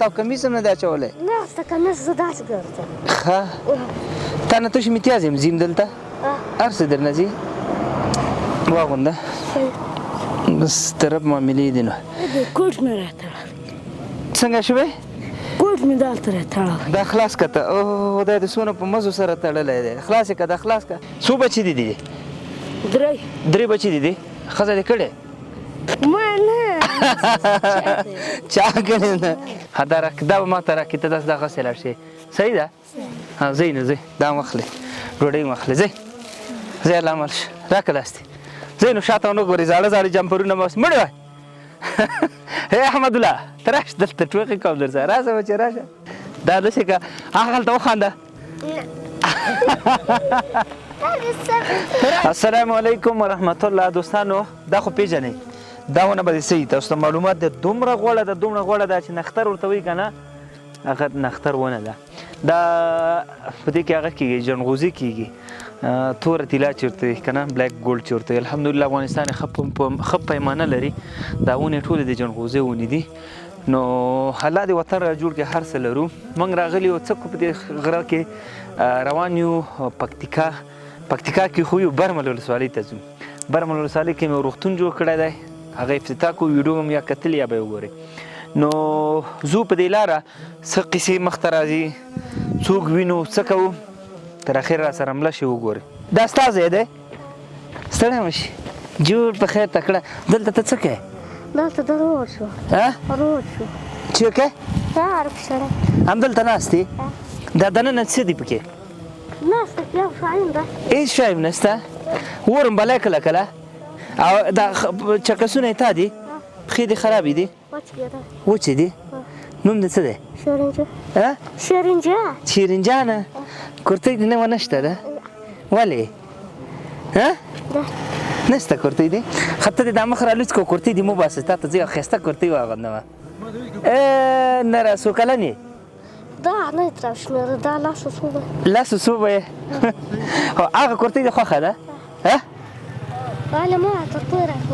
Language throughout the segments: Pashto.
تا کمیس هم نه دی اچولی نه ستا کمیس زه داسې ګرځم ښه تا نه تش امتیاز یم ځیم دلته هر څه درنه ځي واغونده بس طرف معاملې دي نو کوټ مې راتړلی څنګه شوی کوټ مې دلته راتړلی دا خلاص که ته او دا د څونه په مزو سره تړلی دی خلاص یې که دا خلاص که څو بچي دي دي درې بچي دي دي ښځه دې کړې ما نه چا کړې نه دا به ما ته راکړي ته داسې دغسې لاړ شې صحیح ده ځئ نو ځئ دا هم واخلئ ډوډۍ هم واخلئ ځئ ځئ الله مال شه راکړه لاستې ځئ نو شاته ونه ګورئ زاړه زاړه جمپرونه به مړې وای هی احمدالله ته راشه دلته ټوقې کوم در سره راشه بچې راشه دا داسې که هغه هلته وخانده السلام علیکم ورحمت الله دوستانو دا خو پیژنئ دا ونه به دې څه وي تاسو ته معلومات دی دومره غوړه ده دومره غوړه ده چې نختر ورته وایي که نه هغه نختر ونه ده دا په دې کې هغه کېږي جنغوزي کېږي توره طلا چې ورته وایي که نه بلیک ګولډ چې ورته وایي الحمدلله افغانستان یې ښه پیمانه لري دا ونې ټولې د جنغوزۍ ونې دي نو الله دې وطن را جوړ کړي هر څه لرو موږ راغلي یو څه په دې غره کې روان یو پکتیکا کې خو یو برمل ولسوالۍ ته ځو برمل ولسوالۍ کې مې روغتون جوړ کړی دی هغه افتتاح کو ویډیو هم یا کتل یا به یې وګورئ نو زو په دې لاره څه قصې مخته راځي څوک وینو څه کوو تر اخر را سره مله شي وګورئ دا ستا ځای دی ستړی مه شي جوړ په خیر تکړه دلته ته څه کوې دلته د روډ شو روډ شو چیرې سهار په سړک همدلته ناست یې دا دننه څه دي پکې ناسته یو شایم ده هېڅ شی نشته ورم بلی کله کله او دا چکسونه یې تا دي پښې دې خرابې دي وچې دي نوم دې څه دی شیرینجانه کورتۍ دې نوه نشته ده ولې نشته کورتۍ دې ښه ته دې دا مخ رالوڅ کړه کورتۍ دې مو باسه تا ته زه یو ښایسته کورتۍ واغوندمه نره څو کلن یې دا نه یې تر شمېره دا لسو څو به لسو څو به یې هغه کورتۍ دې خوښه ده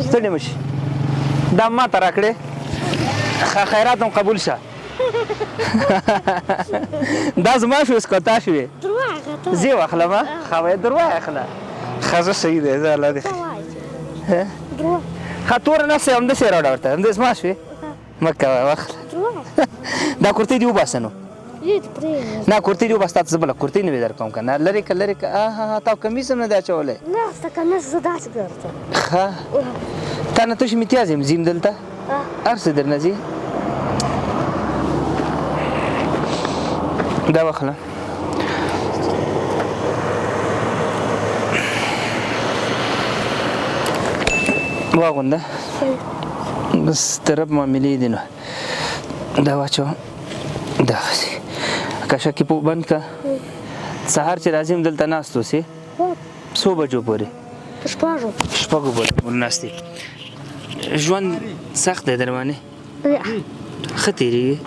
ستړی مه شي دا ما ته راکړې خیرات هم قبول شه دا زما شو اس که تا شوې زه یې واخلم ښه وایه دروا یې اخله ښه زه صحیح دی زه الله دې ښه توره نسته همداسې یې راوړه ورته همداسې زما شوې مه کوه واخله دا کورتۍ دې وباسه نو نه کورتۍ دې وباسه تا ته زه بله کورتۍ نوې در کوم که نه لرې که لرې که تا کمیس هم نه دی اچولی نه ستا کمیس زه داسې ګرځم ښه تا نه تش امتیاز یم ځیم دلته هر څه درنه ځي دا واخله واغونده بس طرف معاملې دي نو دا واچوه دغسې کشکې په بند که سهار چې راځي دلته ناست اوسې څو بجو پورې شپږو پورې ناستې ژوند سخت دی در باندې ښه تېرېږي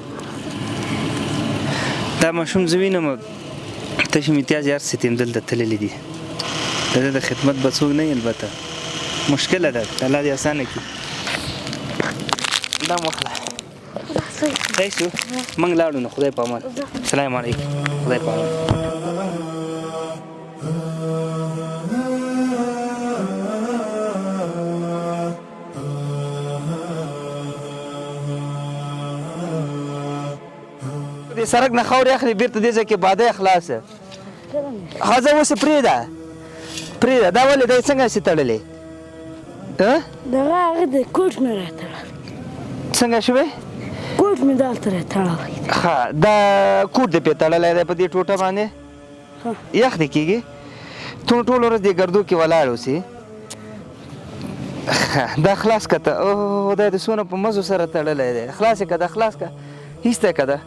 دا ماشوم زه وینم تش امتیاز یې هر څه ته دلته تللی دي د ده د خدمت به څوک نه وي البته مشکله ده الله دې اسانه کړي دا م واخله صحیح شو موږ لاړو نو خدای په امان السلام علیکم خدای په امان د سړک نه خاورې اخلي بېرته دې ځای کې باده خلاصه ښځه اوس پرېږده دا ولې دی څنګه هسې تړلې دغه هغه د کوټ مې راتړلی څنګه شوی کوټ مې دلته راتړلی ښه دا کوټ دې پرې تړلی دی په دې ټوټه باندې یخ دې کېږي ټول ورځ دې ګردو کې ولاړ اوسې دا خلاص که ته دا د څونه په مزو سره تړلی دی خلاص یې که دا خلاص که ایسته که ده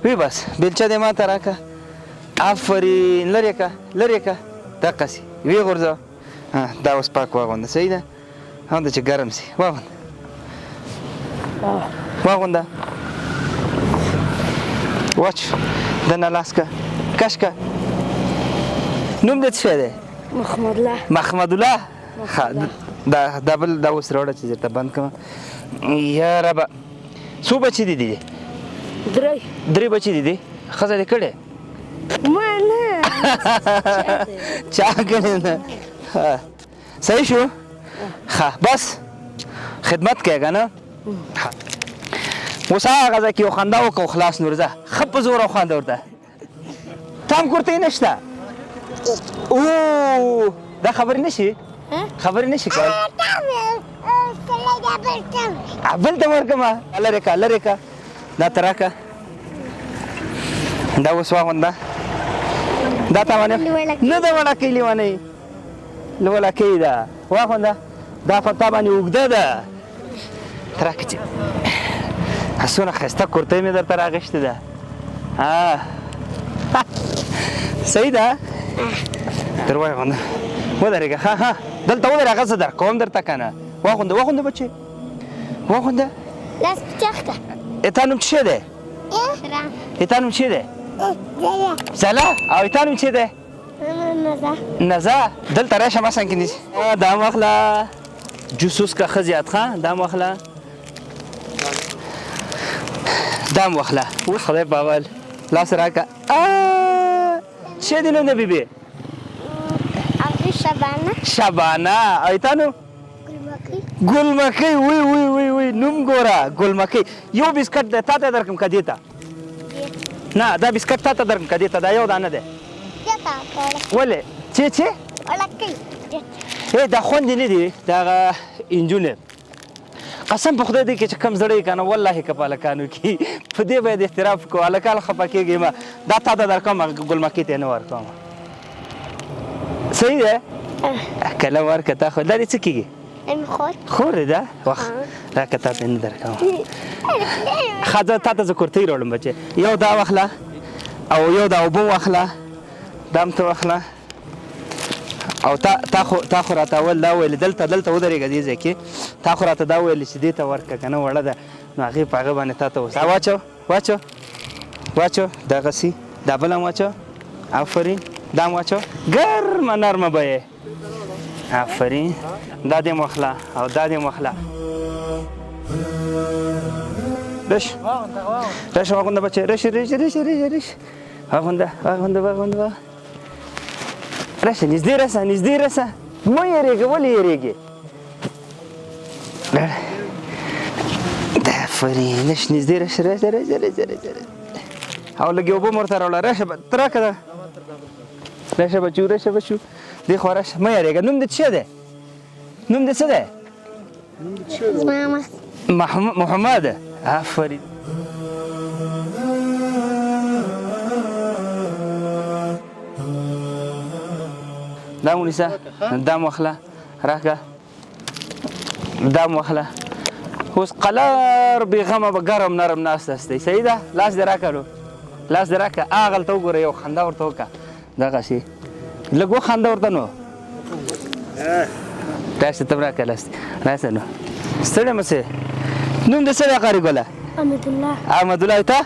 وی بس بیلچه دې ما ته راکړه آفرین لرې که دقسې ویې غورځوه دا اوس پاک واغونده صحیح ده همدا چې ګرم سي واغونده واچ دنه لاس که کش که نوم دې څه شی دی محمدالله دا بل دا اوس راوړه چې درته بند کړم یا ربه څو بچي دي درې بچي دي ښځه دې کړې ما نه چا کړې نه صحیح شو ښه بس خدمت کوې که نه اوس هغه ځای کې یو خندا وکړه خلاص نور ځه ښه په زور او خنده ورته تام کورته یې نشته او دا خبرې نه شي خبرې نه شي کولی بل ته ورکړمه لرې که لرې که دا ته راکړه دا اوس واغونده دا تاوانه نه ده وړکۍ لیونۍ وړکۍ ده واغونده دا په تا باندې اوږده ده راکړه چې څونه ښایسته کورتۍ مې درته راغېښتې ده صحیح ده در واغونده ودرېږه ښه ښه دلته ودرې هغه زه درکوم درته که نه واغونده واغونده بچې واغونده تا نوم څه شی دی تا نوم څه دی زله او تا نوم څه دی نزه دلته راشه ما څنګه نیسي دا مخله جوس اوس که ښه زیات ښه دا مخله دا مخله اوس خدای په اول لاس راکړه څه دی نوم د بیبي شبانه او تا نوم ګلمکۍ وی وی وی وی نوم ګوره ګلمکۍ یو بسکټ دی تا ته درکړم که دې ته نه دا بسکټ تا ته درکړم که دې ته دا یو دانه دی ولې چې دا خوندې نه دي د هغه انجونې قسم په خدای دی کې چې کم زړی که نه والله که په هلکانو کې په دې باید احتراف کوو هلکان خفه کېږي ما دا تا ته درکوم ګلمکۍ ته یې نه ورکوم صحیح دی کله ورکه تا خو دا دې څه کېږي خور دی دا وخت راکه تا ته نه درکوم ښه تا ته زه کورتۍ راوړم بچې یو دا واخله او یو دا اوبه واخله دا هم ته واخله او تا خو راته اول دا ویلې دلته ودرېږه دې ځای کې تا خو راته دا ویلې چې دې ته ورکړه که نه وړه ده نو هغې په هغه باندې تا ته اوس واچو دغسې دا بل هم واچو آفرین دا هم واچو ګرمه نرمه به یې آفرین دا دې واخله او دا دې واخله راشه واغونده بچې راشه واغونده راشه نږدې راسه مه یېرېږه ولې یېرېږې دا آفرین نږدې راشه او لږې اوبه مې ورته راوړه راشه ته راکړه ده راشه بچو دې خوا راشه مه یېرېږه نوم دې څه دی نوم دې څه دی محمد آفرین دا ونیسه دا واخله راکړه دا واخله اوس قلار بېغمه به ګرم نرم ناسته دی صحیح ده لاس دې راکړه هغلته وګوره یو خندا ورته وکړه دغسې لږ وخنده ورته نو راشه ته راکړه لاس راشه نو ستړی مه سې نوم دې څه دی قاري ګله احمدالله تا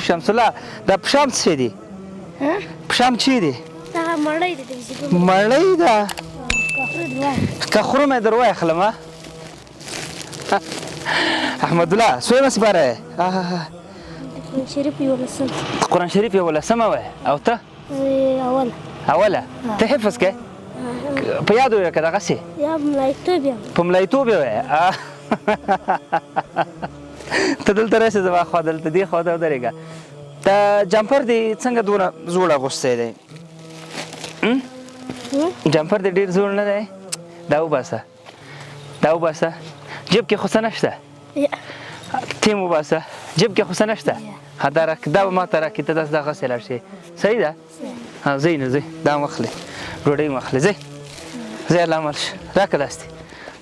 شمس الله دا پشام څه شی دی پشام چی دی مړۍ ده که خورم یې در واخلم احمدالله څومره سپاره یې قرآن شریف یولسمه وی او ته اوله ته حفظ کې په یاد ویې که دغسې په ملایتوب یې وی ته دلته راسې زما خوا دلته دې خوا ته ودرېږه دا جمپر دې څنګه دونه زوړ اغوستی دی جمپر دې ډېر زوړ نه دی دا وباسه جیب کې خو څه نشته تیم وباسه جیب کې خو څه نشته دا به ما ته راکړي ته داسې دغسې لاړ شې صحیح ده ځئ نو ځئ دا هم واخلئ ډوډۍ هم واخلئ ځئ الله عمل شه راکړه داسې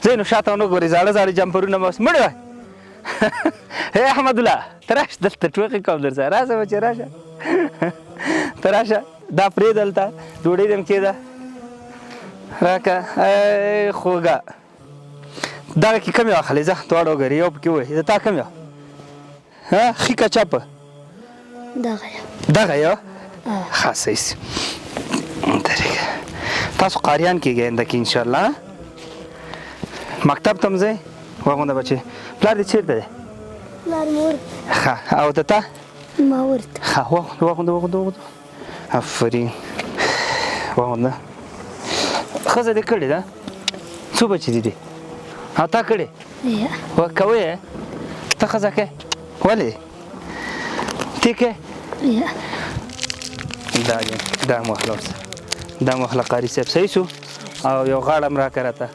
ځئ نو شاته ونه ګورئ زاړه جمپرونه به اوس مړ وای هی احمدالله ته راشه دلته ټوقې کوم در سره راشه بچې راشه ته راشه دا پرېږده هلته ډوډۍ دې هم کېده راکړه ای خوږه دغه کې کوم یو اخلئ ځه دواړه وګورې یو پکې ووایي د تا کوم یو ښي که چپه دغه یو ښه صحیح سي درېږه تاسو قاریان کېږئ آینده کې انشاءالله مکتب ته هم ځئ واغونده بچې پلار دې چېرته دی پلار مور ښه او د تا ما ورته ښه واغونده آفرین واغونده ښځه دې کړې ده څو بچې دي او تا کړې یا کوې ته ښځه کې ولې تی کې یا دا مخله ورسه دا مخله قاري صاحب صحیح شو او یو غاړه م راکړه راته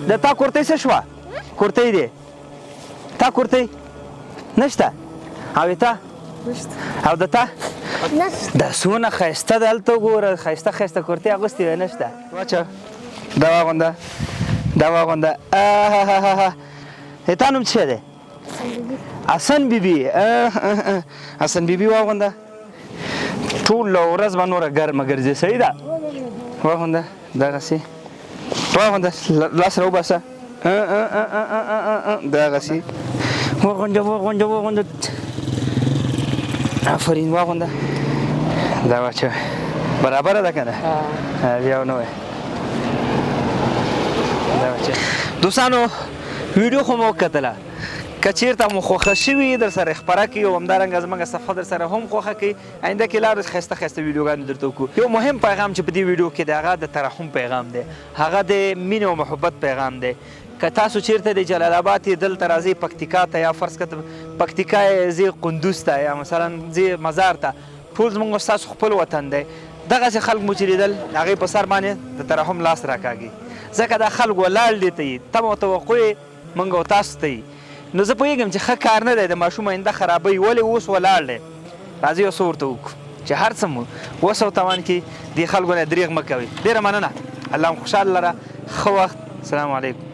د تا کورتۍ څه شوه کورتۍ دی تا کورتۍ نشته او تا او د تا دا څونه ښایسته ده هلته وګوره ښایسته ښایسته کورتۍ اغوستې وه نشته واچوه دا واغونده دا واغونده تا نوم څه دی حسن بیبي حسن بیبي واغونده ټوله ورځ به نوره ګرمه ګرځې صحیح ده واغونده دغسې واغونده لاس راوباسه دغسې واغونده آفرین واغونده دا واچوه برابره ده که نه بیا ونه وایه دا واچوه دوستانو ویډیو خو مو وکتله که چېرته مو خوښه شوي در سره خپره کړي او همدارنګه زموږ صفحه در سره هم خوښه کړي آینده کې لا ښایسته ښایسته ویډیوګانې درته وکړو یو مهم پیغام چې په دې ویډیو کې دی هغه د ترحم پیغام دی هغه د مینې او محبت پیغام دی که تاسو چېرته د جلال آباد یې دلته راځئ پکتیکا ته یا فرض کړه پکتیکا یې ځئ قندوز ته یا مثلا ځئ مزار ته ټول زموږ ستاسو خپل وطن دی دغسې خلک مو چې لیدل هغې په سر باندې د ترحم لاس راکاږي ځکه دا خلک ولاړ دي ته یي تمه او توقع یې موږ او تاسو ته یي نو زه پوهېږم چې ښه کار نه دی د ماشوم آینده خرابوي ولې اوس ولاړ دی راځئ اوس ورته وکړو چې هر څه مو وس او توان کې دې خلکو نه دریغ مه کوئ ډېره مننه الله مو خوشحاله لره ښه وخت السلام علیکم